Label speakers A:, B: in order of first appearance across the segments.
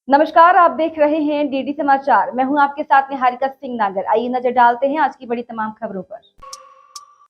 A: नमस्कार, आप देख रहे हैं डीडी समाचार। मैं हूं आपके साथ निहारिका सिंह नागर। आइए नजर डालते हैं आज की बड़ी तमाम खबरों पर।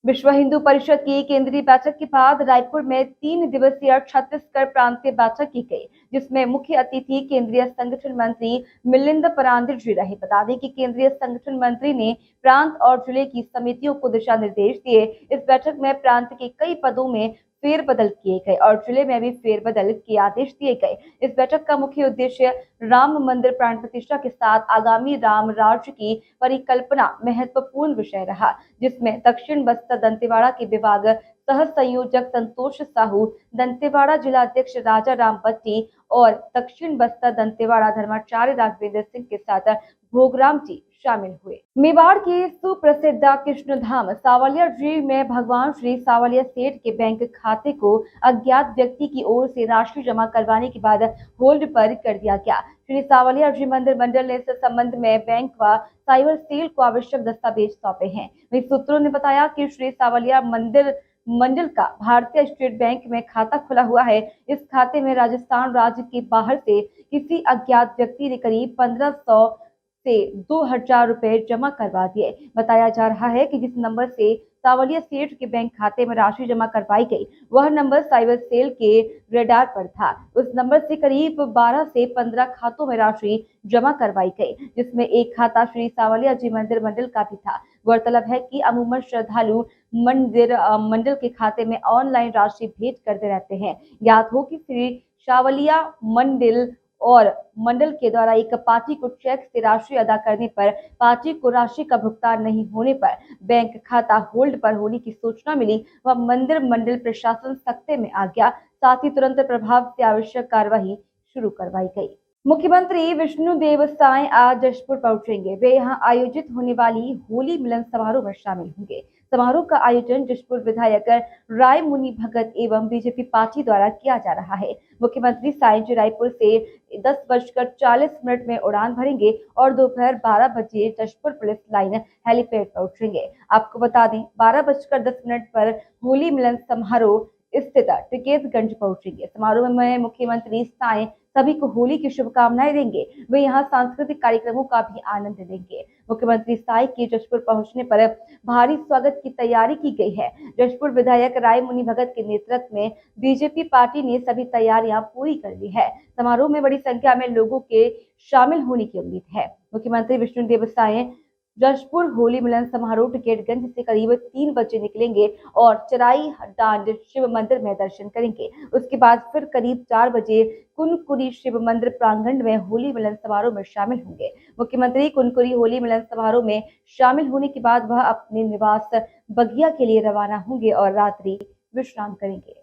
A: विश्व हिंदू परिषद की केंद्रीय बैठक के बाद रायपुर में 3 दिवसीय छत्तीसगढ़ प्रांतीय बैठक की गई, जिसमें मुख्य अतिथि केंद्रीय संगठन मंत्री मिलिंद परांजर जी रहे। बता दें कि केंद्रीय संगठन मंत्री ने प्रांत और जिले की समितियों को दिशा निर्देश दिए। इस बैठक में प्रांत के कई पदों में फेरबदल किए गए और जिले में भी फेरबदल के आदेश दिए गए। इस बैठक का मुख्य उद्देश्य राम मंदिर प्राण प्रतिष्ठा के साथ आगामी राम राज्य की परिकल्पना महत्वपूर्ण विषय रहा, जिसमें दक्षिण बस्तर दंतेवाड़ा के विभाग सह संयोजक संतोष साहू, दंतेवाड़ा जिला अध्यक्ष राजा राम पट्टी और दक्षिण बस्तर दंतेवाड़ा धर्माचार्य राघवेंद्र सिंह के साथ भोगराम जी शामिल हुए। मेवाड़ के सुप्रसिद्ध कृष्णधाम सावलिया जी में भगवान श्री सावलिया सेठ के बैंक खाते को अज्ञात व्यक्ति की ओर से राशि जमा करवाने के बाद होल्ड पर कर दिया गया। श्री सावलिया जी मंदिर मंडल ने इस संबंध में बैंक व साइबर सेल को आवश्यक दस्तावेज सौंपे हैं। वहीं सूत्रों ने बताया कि श्री सावलिया मंदिर मंडल का भारतीय स्टेट बैंक में खाता खुला हुआ है। इस खाते में राजस्थान राज्य के बाहर से किसी अज्ञात व्यक्ति ने करीब 1500 से 2000 रुपए जमा करवा दिए। बताया जा रहा है कि जिस नंबर से सावलिया सेठ के बैंक खाते में राशि जमा करवाई गई, वह नंबर साइबर सेल के रेडार पर था। उस नंबर से करीब 12 से 15 खातों में राशि जमा करवाई गई, जिसमें एक खाता श्री सावलिया जी मंदिर मंडल का भी था। गौरतलब है कि अमूमन श्रद्धालु मंदिर मंडल के खाते में ऑनलाइन राशि भेज करते रहते हैं। ज्ञात हो कि श्री सावलिया मंडल और मंडल के द्वारा एक पार्टी को चेक से राशि अदा करने पर पार्टी को राशि का भुगतान नहीं होने पर बैंक खाता होल्ड पर होने की सूचना मिली व मंदिर मंडल प्रशासन सख्ते में आ गया। साथ ही तुरंत प्रभाव से आवश्यक कार्यवाही शुरू करवाई गई। मुख्यमंत्री विष्णुदेव साय आज जशपुर पहुंचेंगे। वे यहां आयोजित होने वाली होली मिलन समारोह में शामिल होंगे। समारोह का आयोजन जशपुर विधायक राय मुनि भगत एवं बीजेपी पार्टी द्वारा किया जा रहा है। मुख्यमंत्री साय रायपुर से 10:40 में उड़ान भरेंगे और दोपहर 12 बजे जशपुर पुलिस लाइन हेलीपैड पहुंचेंगे। आपको बता दें 12:10 पर होली मिलन समारोह स्थित टिकेतगंज पहुंचेंगे। समारोह में मुख्यमंत्री साय सभी को होली की शुभकामनाएं देंगे। वे यहाँ सांस्कृतिक कार्यक्रमों का भी आनंद लेंगे। मुख्यमंत्री साय के जशपुर पहुंचने पर भारी स्वागत की तैयारी की गई है। जशपुर विधायक राय मुनि भगत के नेतृत्व में बीजेपी पार्टी ने सभी तैयारियां पूरी कर ली है। समारोह में बड़ी संख्या में लोगों के शामिल होने की उम्मीद है। मुख्यमंत्री विष्णुदेव साय जशपुर होली मिलन समारोह टिकेटगंज से करीब 3 बजे निकलेंगे और चराई डांड शिव मंदिर में दर्शन करेंगे। उसके बाद फिर करीब 4 बजे कुनकुरी शिव मंदिर प्रांगण में होली मिलन समारोह में शामिल होंगे। मुख्यमंत्री कुनकुरी होली मिलन समारोह में शामिल होने के बाद वह अपने निवास बगिया के लिए रवाना होंगे और रात्रि विश्राम करेंगे।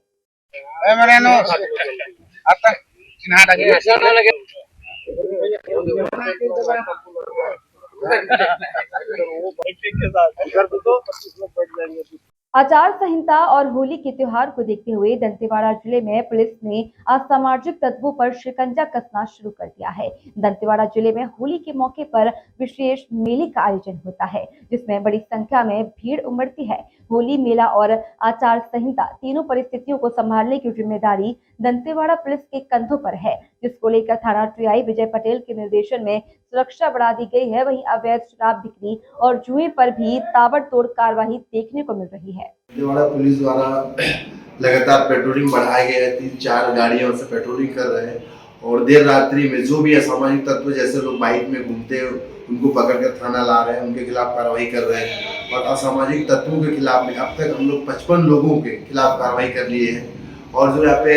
A: आचार संहिता और होली के त्योहार को देखते हुए दंतेवाड़ा जिले में पुलिस ने असामाजिक तत्वों पर शिकंजा कसना शुरू कर दिया है। दंतेवाड़ा जिले में होली के मौके पर विशेष मेले का आयोजन होता है, जिसमें बड़ी संख्या में भीड़ उमड़ती है। होली मेला और आचार संहिता तीनों परिस्थितियों को संभालने की जिम्मेदारी दंतेवाड़ा पुलिस के कंधों पर है, जिसको लेकर थाना टीआई विजय पटेल के निर्देशन में सुरक्षा बढ़ा दी गई है। वहीं अवैध शराब बिक्री और जुए पर भी ताबड़तोड़ कार्रवाई देखने को मिल रही है।
B: दंतेवाड़ा पुलिस द्वारा लगातार पेट्रोलिंग बढ़ाए गए हैं। 3-4 गाड़ियों से पेट्रोलिंग कर रहे हैं और देर रात्रि में जो भी असामाजिक तत्व जैसे लोग बाइक में घूमते हैं उनको पकड़कर थाना ला रहे हैं, उनके खिलाफ कार्रवाई कर रहे हैं। और असामाजिक तत्वों के खिलाफ में अब तक हम लोग 55 लोगों के खिलाफ कार्रवाई कर लिए हैं। और जो यहाँ पे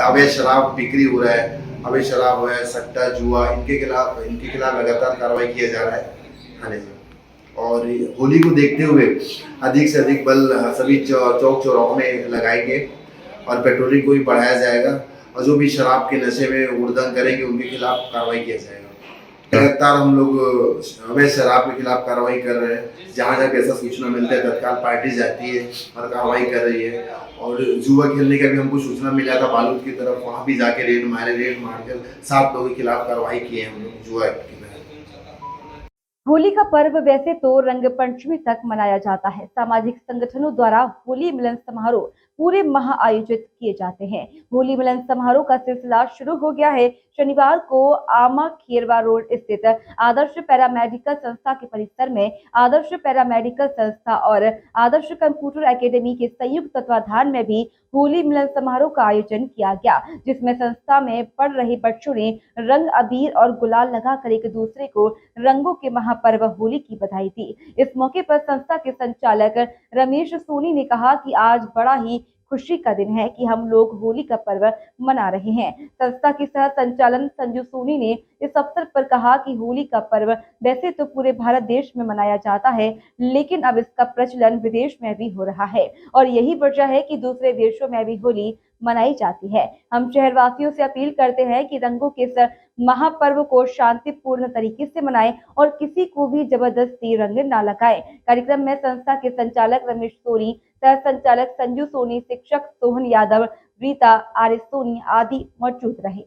B: अवैध शराब बिक्री हो रहा है, अवैध शराब है, सट्टा जुआ, इनके खिलाफ लगातार कार्रवाई किया जा रहा है थाने में। और होली को देखते हुए अधिक से अधिक बल सभी चौक चौराहों में लगाएंगे और पेट्रोलिंग को भी बढ़ाया जाएगा और जो भी शराब के नशे में उड़दंग करेंगे उनके खिलाफ कार्रवाई किया जाएगा। लगातार हम लोग अवैध शराब के खिलाफ कार्रवाई कर रहे हैं। जहाँ जहाँ ऐसा सूचना मिलता है तत्काल पार्टी जाती है और कार्रवाई कर रही है। और जुआ खेलने का भी हमको सूचना मिला था बालूद की तरफ, वहाँ भी जाके रेड मारकर 7 लोगों के खिलाफ कार्रवाई की है हम लोग जुआ के।
A: होली का पर्व वैसे तो रंग पंचमी तक मनाया जाता है। सामाजिक संगठनों द्वारा होली मिलन समारोह पूरे माह आयोजित किए जाते हैं। होली मिलन समारोह का सिलसिला शुरू हो गया है। शनिवार को आमा खेरवा रोड स्थित आदर्श पैरामेडिकल संस्था के परिसर में आदर्श पैरामेडिकल संस्था और आदर्श कंप्यूटर एकेडमी के संयुक्त तत्वाधान में भी होली मिलन समारोह का आयोजन किया गया, जिसमें संस्था में पढ़ रहे बच्चों ने रंग अबीर और गुलाल लगाकर एक दूसरे को रंगों के महापर्व होली की बधाई दी। इस मौके पर संस्था के संचालक रमेश सोनी ने कहा कि आज बड़ा ही खुशी का दिन है कि हम लोग होली का पर्व मना रहे हैं। संस्था की सह संचालन संजू सोनी ने इस अवसर पर कहा कि होली का पर्व वैसे तो पूरे भारत देश में मनाया जाता है, लेकिन अब इसका प्रचलन विदेश में भी हो रहा है और यही वजह है कि दूसरे देशों में भी होली मनाई जाती है। हम शहरवासियों से अपील करते हैं कि रंगों के इस महापर्व को शांतिपूर्ण तरीके से मनाएं और किसी को भी जबरदस्ती रंग न लगाएं। कार्यक्रम में संस्था के संचालक रमेश सोनी, सह संचालक संजू सोनी, शिक्षक सोहन यादव, रीता, आर सोनी आदि मौजूद रहे।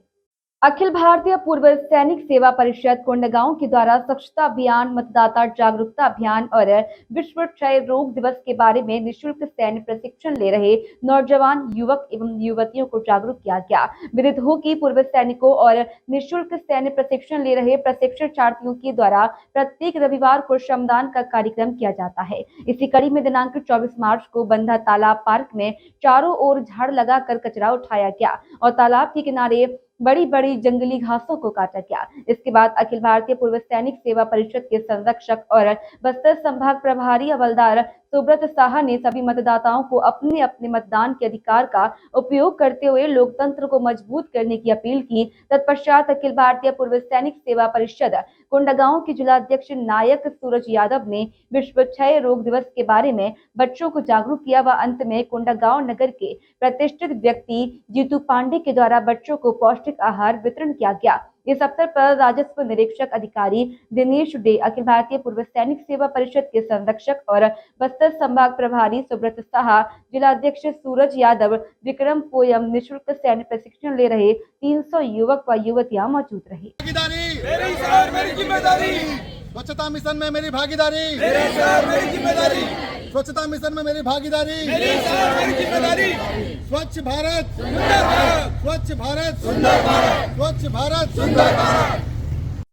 A: अखिल भारतीय पूर्व सैनिक सेवा परिषद कोंडागांव के द्वारा स्वच्छता अभियान, मतदाता जागरूकता अभियान और विश्व क्षय रोग दिवस के बारे में निःशुल्क सैन्य प्रशिक्षण ले रहे नौजवान युवक एवं युवतियों को जागरूक किया गया। विदित हो कि पूर्व सैनिकों और निःशुल्क सैन्य प्रशिक्षण ले रहे प्रशिक्षणार्थियों के द्वारा प्रत्येक रविवार को श्रमदान का कार्यक्रम किया जाता है। इसी कड़ी में दिनांक 24 मार्च को बंधा तालाब पार्क में चारों ओर झाड़ लगाकर कचरा उठाया गया और तालाब के किनारे बड़ी बड़ी जंगली घासों को काटा गया। इसके बाद अखिल भारतीय पूर्व सैनिक सेवा परिषद के संरक्षक और बस्तर संभाग प्रभारी हवलदार सुब्रत साहा ने सभी मतदाताओं को अपने अपने मतदान के अधिकार का उपयोग करते हुए लोकतंत्र को मजबूत करने की अपील की। तत्पश्चात अखिल भारतीय पूर्व सैनिक सेवा परिषद कोंडागांव के जिलाध्यक्ष नायक सूरज यादव ने विश्व क्षय रोग दिवस के बारे में बच्चों को जागरूक किया व अंत में कोंडागांव नगर के प्रतिष्ठित व्यक्ति जीतू पांडे के द्वारा बच्चों को पौष्टिक आहार वितरण किया गया। इस अवसर पर राजस्व निरीक्षक अधिकारी दिनेश डे, अखिल भारतीय पूर्व सैनिक सेवा परिषद के संरक्षक और बस्तर संभाग प्रभारी सुब्रत साहा, जिलाध्यक्ष सूरज यादव, विक्रम पोयम, निःशुल्क सैन्य प्रशिक्षण ले रहे 300 युवक व युवतियां मौजूद रहे।
C: मेरी शहर मेरी जिम्मेदारी, स्वच्छता मिशन में मेरी भागीदारी, मेरे शहर मेरी जिम्मेदारी, स्वच्छता मिशन में मेरी भागीदारी, मेरी शहर मेरी जिम्मेदारी, स्वच्छ भारत सुंदर भारत, स्वच्छ भारत सुंदर भारत, स्वच्छ भारत सुंदर भारत।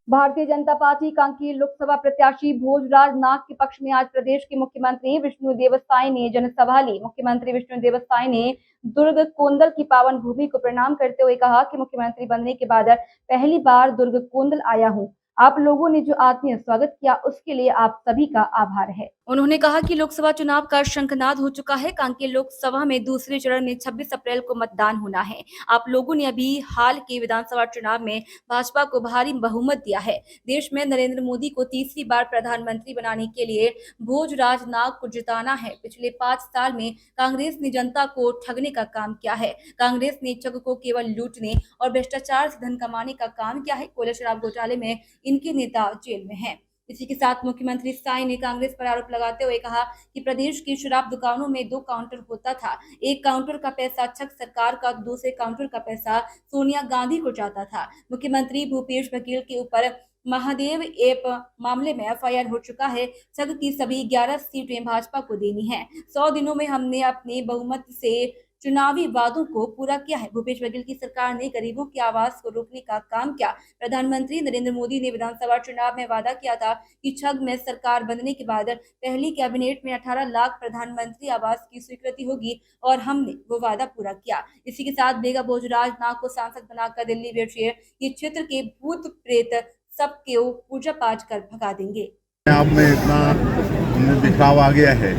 A: भारतीय जनता पार्टी कांकेर लोकसभा प्रत्याशी भोजराज नाग के पक्ष में आज प्रदेश के मुख्यमंत्री विष्णुदेव साय ने जनसभा ली। मुख्यमंत्री विष्णुदेव साय ने दुर्ग कोंदल की पावन भूमि को प्रणाम करते हुए कहा कि मुख्यमंत्री बनने के बाद पहली बार दुर्ग कोंदल आया हूं। आप लोगों ने जो आत्मीय स्वागत किया उसके लिए आप सभी का आभार है। उन्होंने कहा कि लोकसभा चुनाव का शंखनाद हो चुका है। कांकेर लोकसभा में दूसरे चरण में 26 अप्रैल को मतदान होना है। आप लोगों ने अभी हाल के विधानसभा चुनाव में भाजपा को भारी बहुमत दिया है। देश में नरेंद्र मोदी को तीसरी बार प्रधानमंत्री बनाने के लिए भोजराज नाग को जिताना है। पिछले 5 साल में कांग्रेस ने जनता को ठगने का काम किया है। कांग्रेस ने जग को केवल लूटने और भ्रष्टाचार से धन कमाने का काम किया है। कोयला शराब घोटाले में इनके नेता जेल में हैं। इसी के साथ मुख्यमंत्री साय ने कांग्रेस पर आरोप लगाते हुए कहा कि प्रदेश की शराब दुकानों में 2 काउंटर होता था। एक काउंटर का पैसा छग सरकार का, दूसरे काउंटर का पैसा सोनिया गांधी को जाता था। मुख्यमंत्री भूपेश बघेल के ऊपर महादेव ऐप मामले में एफआईआर हो चुका है। छग की सभी 11 सीटें भाजपा को देनी है। 100 दिनों में हमने अपने बहुमत से चुनावी वादों को पूरा किया है। भूपेश बघेल की सरकार ने गरीबों की आवाज को रोकने का काम किया। प्रधानमंत्री नरेंद्र मोदी ने विधानसभा चुनाव में वादा किया था कि छग में सरकार बनने के बाद पहली कैबिनेट में 18 लाख प्रधानमंत्री आवास की स्वीकृति होगी और हमने वो वादा पूरा किया। इसी के साथ बेगा भोजराज नाग को सांसद बनाकर दिल्ली भेजिए। ये क्षेत्र के भूत प्रेत सबके पूजा पाठ कर भगा देंगे।
C: आप में इतना दिखाव आ गया है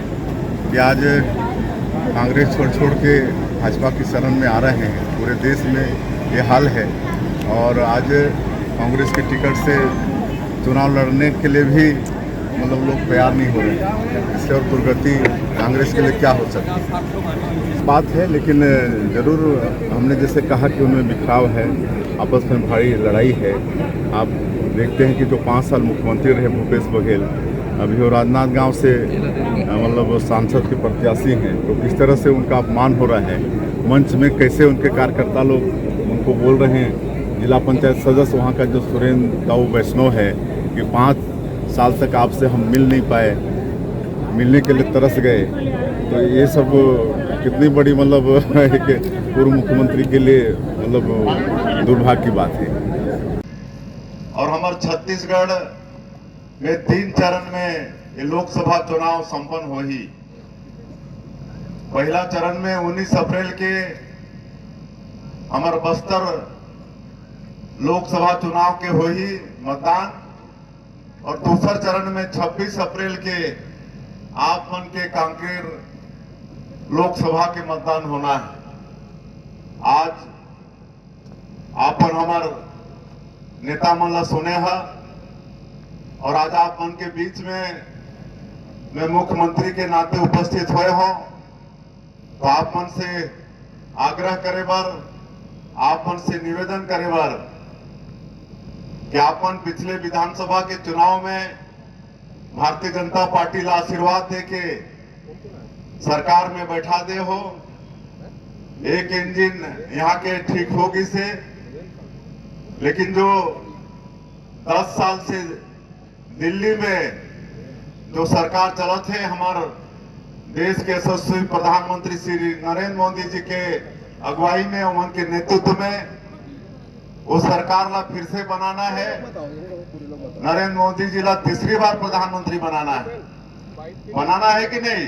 C: कि आज कांग्रेस छोड़ के भाजपा की शरण में आ रहे हैं। पूरे देश में ये हाल है और आज कांग्रेस के टिकट से चुनाव लड़ने के लिए भी लोग तैयार नहीं हो रहे। इससे और दुर्गति कांग्रेस के लिए क्या हो सकती है बात है। लेकिन ज़रूर हमने जैसे कहा कि उनमें बिखराव है, आपस में भारी लड़ाई है। आप देखते हैं कि जो 5 साल मुख्यमंत्री रहे भूपेश बघेल, अभी वो राजनांदगांव से सांसद के प्रत्याशी हैं, तो किस तरह से उनका अपमान हो रहा है। मंच में कैसे उनके कार्यकर्ता लोग उनको बोल रहे हैं। जिला पंचायत सदस्य वहाँ का जो सुरेंद्र दाऊ वैष्णव है कि 5 साल तक आपसे हम मिल नहीं पाए, मिलने के लिए तरस गए। तो ये सब कितनी बड़ी मतलब एक पूर्व मुख्यमंत्री के लिए मतलब दुर्भाग्य की बात है। और हमारे छत्तीसगढ़ में 3 चरण में ये लोकसभा चुनाव संपन्न हो ही। पहला चरण में 19 अप्रैल के हमारे बस्तर लोकसभा चुनाव के हो ही मतदान, और दूसरा चरण में 26 अप्रैल के आप मन के कांकेर लोकसभा के मतदान होना है। आज आपन हमार नेता मन ला सुने है, और आज आप मन के बीच में मैं मुख्यमंत्री के नाते उपस्थित हुए हो, तो आप मन से आग्रह करे बर, आप मन से निवेदन करे बर कि आप मन पिछले विधानसभा के चुनाव में भारतीय जनता पार्टी ला आशीर्वाद दे के सरकार में बैठा दे हो। एक इंजन यहाँ के ठीक होगी से, लेकिन जो 10 साल से दिल्ली में जो सरकार चलत है, हमारे देश के यशस्वी प्रधानमंत्री श्री नरेंद्र मोदी जी के अगुवाई में, उनके नेतृत्व में वो सरकार ला फिर से बनाना है। नरेंद्र मोदी जी ला तीसरी बार प्रधानमंत्री बनाना है कि नहीं?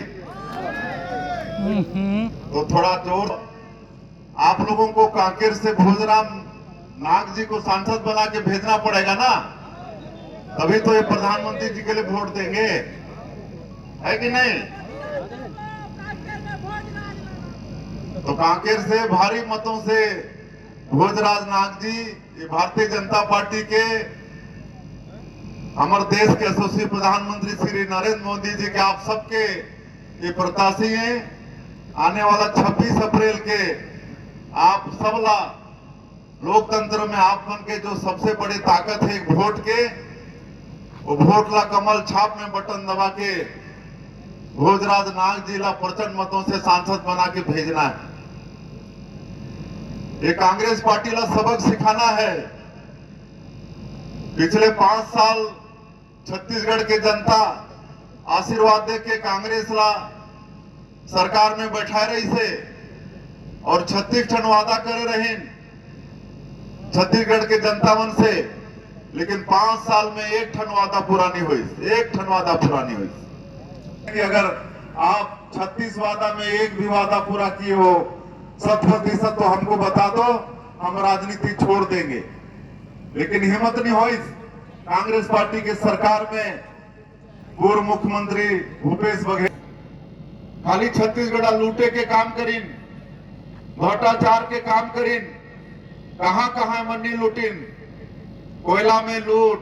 C: तो थोड़ा जोर आप लोगों को कांकेर से भोजराम नाग जी को सांसद बना के भेजना पड़ेगा ना, तभी तो ये प्रधानमंत्री जी के लिए वोट देंगे, है कि नहीं? तो कांकेर से भारी मतों से भोजराज नाग जी ये भारतीय जनता पार्टी के हमारे देश के यशस्वी प्रधानमंत्री श्री नरेंद्र मोदी जी के आप सबके ये प्रत्याशी हैं। आने वाला 26 अप्रैल के आप सबला लोकतंत्र में आप मन के जो सबसे बड़ी ताकत है वोट के, वो वोट ला कमल छाप में बटन दबा के भोजराज नाग जी ला प्रचंड मतों से सांसद बना के भेजना है। ये कांग्रेस पार्टी ला सबक सिखाना है। पिछले 5 साल छत्तीसगढ़ के जनता आशीर्वाद दे के कांग्रेस ला सरकार में बैठा रही से, और 36 ठन वादा करे रही छत्तीसगढ़ के जनता मन से, लेकिन 5 साल में 1 ठन वादा पूरा नहीं हुई, 1 ठन वादा पूरा नहीं हुई। कि अगर आप 36 वादा में 1 भी वादा पूरा किए हो 100% तो हमको बता दो, हम राजनीति छोड़ देंगे। लेकिन हिम्मत नहीं हुई कांग्रेस पार्टी के सरकार में पूर्व मुख्यमंत्री भूपेश बघेल खाली छत्तीसगढ़ लूटे के काम करीन, भ्रष्टाचार के काम करीन, कहां मन्नी लूटिन, कोयला में लूट,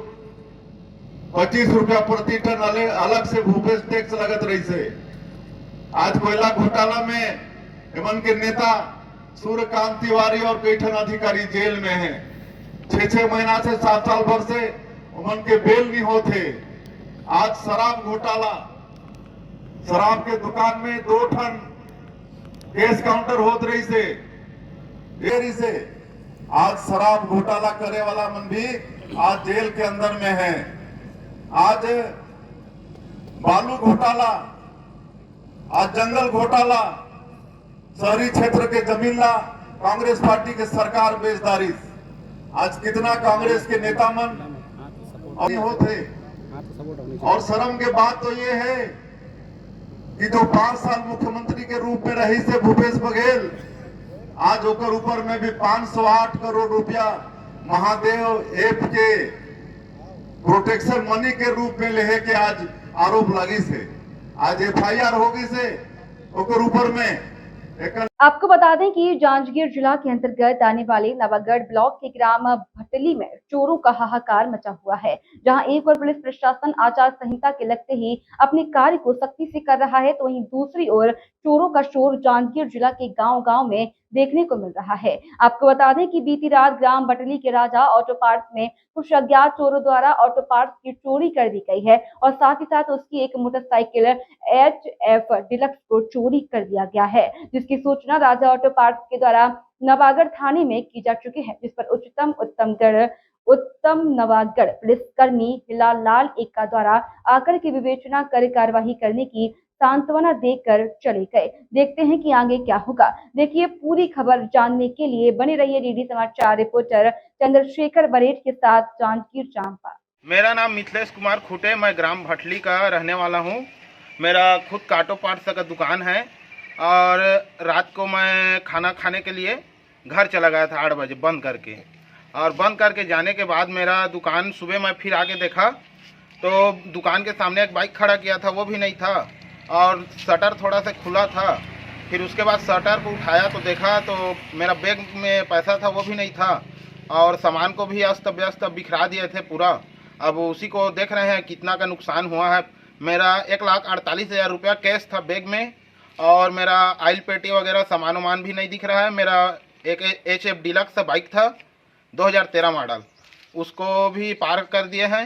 C: 25 रुपया प्रति टन अलग से भूपेश टैक्स लगत रही से। आज कोयला घोटाला में मन के नेता सूर्यकांत तिवारी और कई ठन अधिकारी जेल में हैं। 6 महीना से 7 साल भर से उन के बेल नहीं होते। आज शराब घोटाला, शराब के दुकान में 2 ठन कैश काउंटर होत रही से, देरी से आज शराब घोटाला करे वाला मन भी आज जेल के अंदर में है। आज बालू घोटाला, आज जंगल घोटाला, शहरी क्षेत्र के जमीन ला कांग्रेस पार्टी के सरकार बेचदारी। आज कितना कांग्रेस के नेता मन होते। और शर्म के बात तो ये है कि जो 5 साल मुख्यमंत्री के रूप में रही से भूपेश बघेल, आज ओकर ऊपर में भी 508 करोड़ रुपया महादेव ऐप के प्रोटेक्शन मनी के रूप में लेहे के आज आरोप लगी से। आज FIR होगी से ओकर ऊपर में।
A: आपको बता दें कि जांजगीर जिला के अंतर्गत आने वाले नवागढ़ ब्लॉक के ग्राम भटली में चोरों का हाहाकार मचा हुआ है, जहां एक ओर पुलिस प्रशासन आचार संहिता के लगते ही अपने कार्य को सख्ती से कर रहा है, तो वहीं दूसरी ओर चोरों का शोर जांजगीर जिला के गांव-गांव में देखने को मिल रहा है। आपको बता दें कि बीती रात ग्राम भटली के राजा ऑटो पार्ट्स में कुछ अज्ञात चोरों द्वारा ऑटो पार्ट्स की चोरी कर दी गई है, और साथ ही साथ उसकी एक मोटरसाइकिल HF डिलक्स को चोरी कर दिया गया है, जिसकी सूचना राजा ऑटो पार्ट्स के द्वारा नवागढ़ थाने में की जा चुकी है, जिस पर उत्तम नवागढ़ पुलिसकर्मी हिलाल लाल एक्का द्वारा आकर की विवेचना कर कार्यवाही करने की सांत्वना देकर चले गए। देखते हैं कि आगे क्या होगा। देखिए पूरी खबर जानने के लिए बने रहिए डीडी समाचार रिपोर्टर चंद्रशेखर बरेठ के साथ जानकीर चांपा।
D: मेरा नाम मिथिलेश कुमार खुटे, मैं ग्राम भटली का रहने वाला हूँ। मेरा खुद काटो पार्ट्स का दुकान है और रात को मैं खाना खाने के लिए घर चला गया था 8 बजे बंद करके, और बंद करके जाने के बाद मेरा दुकान सुबह मैं फिर आके देखा तो दुकान के सामने एक बाइक खड़ा किया था, वो भी नहीं था और शटर थोड़ा सा खुला था। फिर उसके बाद शटर को उठाया तो देखा तो मेरा बैग में पैसा था, वो भी नहीं था और सामान को भी अस्त व्यस्त बिखरा दिए थे पूरा। अब उसी को देख रहे हैं कितना का नुकसान हुआ है। मेरा 1,48,000 रुपया कैश था बैग में और मेरा ऑयल पेटी वगैरह सामान वामान भी नहीं दिख रहा है। मेरा एक HF डिलक्स बाइक था 2013 मॉडल, उसको भी पार्क कर दिए हैं।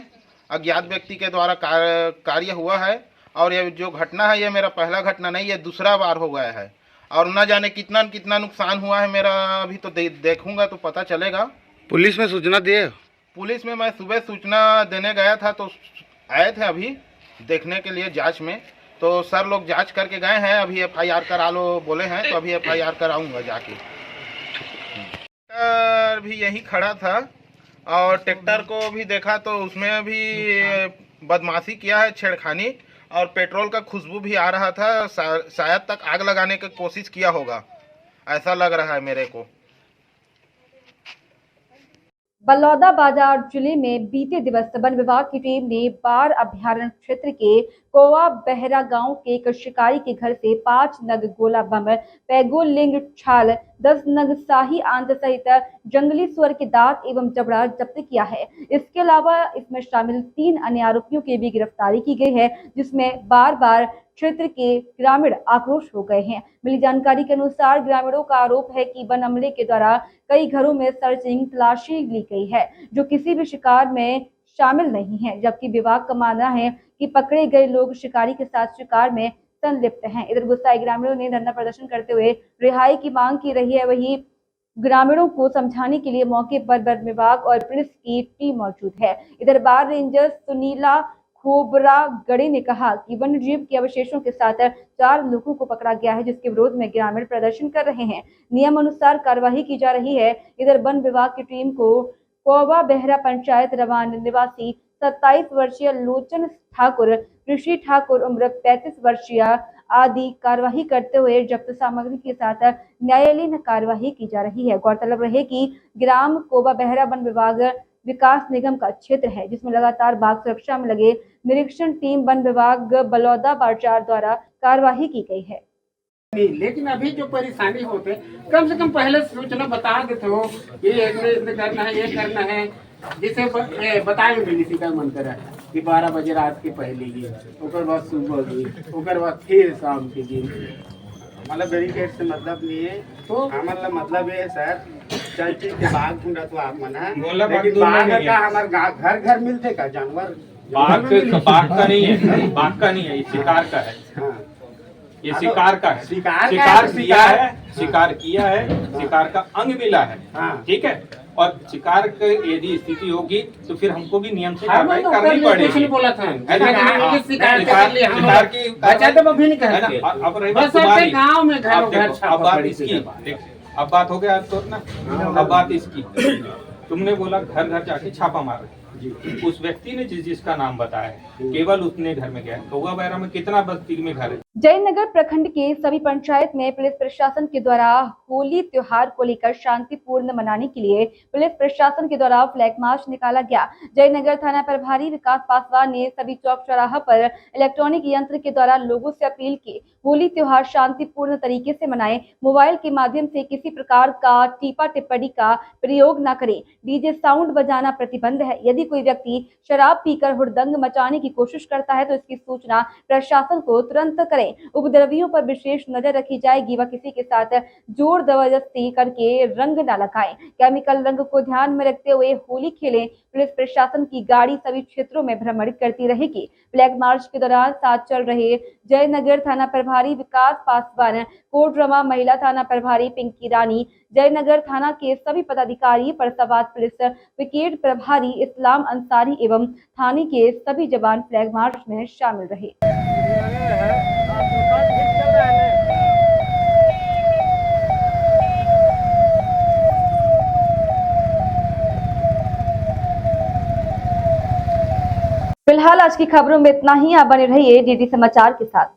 D: अज्ञात व्यक्ति के द्वारा कार्य हुआ है और ये जो घटना है ये मेरा पहला घटना नहीं, ये दूसरा बार हो गया है और न जाने कितना कितना नुकसान हुआ है मेरा। अभी तो देखूंगा तो पता चलेगा।
E: पुलिस में सूचना दिए?
D: पुलिस में मैं सुबह सूचना देने गया था तो आए थे अभी देखने के लिए जांच में, तो सर लोग जांच करके गए हैं। अभी FIR करा लो बोले हैं तो अभी FIR कराऊंगा जाके। ट्रैक्टर भी यही खड़ा था और ट्रैक्टर को भी देखा तो उसमें भी बदमाशी किया है, छेड़खानी, और पेट्रोल का खुशबू भी आ रहा था। शायद तक आग लगाने की कोशिश किया होगा, ऐसा लग रहा है मेरे को।
A: बलौदाबाजार जिले में बीते दिवस वन विभाग की टीम ने बार अभयारण्य क्षेत्र के कोवा बहरा गांव के एक शिकारी के घर से 5 नग गोला बम, पैगोलिंग छाल, 10 नग शाही आंत सहित जंगली सुअर के दांत एवं जबड़ा जब्त किया है। इसके अलावा इसमें शामिल 3 अन्य आरोपियों की भी गिरफ्तारी की गई है, जिसमें बार बार क्षेत्र के ग्रामीण आक्रोश हो गए हैं। मिली जानकारी के अनुसार ग्रामीणों का आरोप है कि वन अमले के द्वारा कई घरों में सर्चिंग तलाशी ली गई है, जो किसी भी शिकार में शामिल नहीं है, जबकि विभाग का मानना है कि पकड़े गए लोग शिकारी के साथ शिकार में संलिप्त हैं। इधर गुस्साए ग्रामीणों ने धरना प्रदर्शन करते हुए रिहाई की मांग की रही है। वहीं ग्रामीणों को समझाने के लिए मौके पर वन विभाग और पुलिस की टीम मौजूद है। इधर बार रेंजर सुनीला खोबरागड़े ने कहा कि वन्य जीव के अवशेषों के साथ 4 लोगों को पकड़ा गया है, जिसके विरोध में ग्रामीण प्रदर्शन कर रहे हैं। नियम अनुसार कार्रवाई की जा रही है। इधर वन विभाग की टीम को कोवा बहरा पंचायत रवान निवासी 27 वर्षीय लोचन ठाकुर, ऋषि ठाकुर उम्र 35 वर्षीय आदि कार्रवाई करते हुए जब्त सामग्री के साथ न्यायालयीन कार्रवाई की जा रही है। गौरतलब रहे कि ग्राम कोवा बहरा वन विभाग विकास निगम का क्षेत्र है, जिसमें लगातार बाघ सुरक्षा में लगे निरीक्षण टीम वन विभाग बलौदाबाजार द्वारा कार्रवाई की गई है।
F: लेकिन अभी जो परेशानी होते कम से कम पहले सूचना बता देते हो कि ये करना है, ये करना है, जिसे बताए मिली का मन करा कि 12 बजे रात के पहले ही, ओकर बाद सुबह की, ओकर बाद फिर शाम के दिन।
G: मतलब बैरिकेड से मतलब नहीं है, तो हमारा मतलब ये है सर, चल ठीक है बाघ ढूंढा तो आप मना, लेकिन बाघ का हमारे घर घर मिलते का जानवर,
H: बाघ का नहीं है, बाघ का नहीं है, ये शिकार का है।
G: हाँ।
H: ये शिकार का है, शिकार किया है, शिकार किया है, शिकार का अंग मिला है।
G: हाँ।
H: ठीक है, और शिकार की यदि स्थिति होगी तो फिर हमको भी नियम से कार्रवाई करनी पड़ेगी।
F: बोला था
H: शिकार की
F: गाँव में
H: अब बात इसकी, अब बात हो गया तो ना, अब बात इसकी, तुमने बोला घर घर जाके छापा मार, उस व्यक्ति ने जिसका नाम बताया केवल उसने घर में गया। कौवा बहरा में कितना बस्ती में घर है?
A: जयनगर प्रखंड के सभी पंचायत में पुलिस प्रशासन के द्वारा होली त्योहार को लेकर शांतिपूर्ण मनाने के लिए पुलिस प्रशासन के द्वारा फ्लैग मार्च निकाला गया। जयनगर थाना प्रभारी विकास पासवान ने सभी चौक चौराहा पर इलेक्ट्रॉनिक यंत्र के द्वारा लोगों से अपील की होली त्योहार शांतिपूर्ण तरीके से मनाएं, मोबाइल के माध्यम से किसी प्रकार का टीपा टिप्पणी का प्रयोग न करें, डीजे साउंड बजाना प्रतिबंध है। यदि कोई व्यक्ति शराब पीकर हुड़दंग मचाने की कोशिश करता है तो इसकी सूचना प्रशासन को तुरंत करें। उपद्रवियों पर विशेष नजर रखी जाएगी व किसी के साथ जोर जबरदस्ती करके रंग न लगाएं। केमिकल रंग को ध्यान में रखते हुए होली खेलें। पुलिस प्रशासन की गाड़ी सभी क्षेत्रों में भ्रमण करती रहेगी। फ्लैग मार्च के दौरान साथ चल रहे जयनगर थाना प्रभारी विकास पासवान, कोडरमा महिला थाना प्रभारी पिंकी रानी, जयनगर थाना के सभी पदाधिकारी, फरसाबाद पुलिस विकेट प्रभारी इस्लाम अंसारी एवं थाने के सभी जवान फ्लैग मार्च में शामिल रहे। फिलहाल आज की खबरों में इतना ही। आप बने रहिए डीडी समाचार के साथ।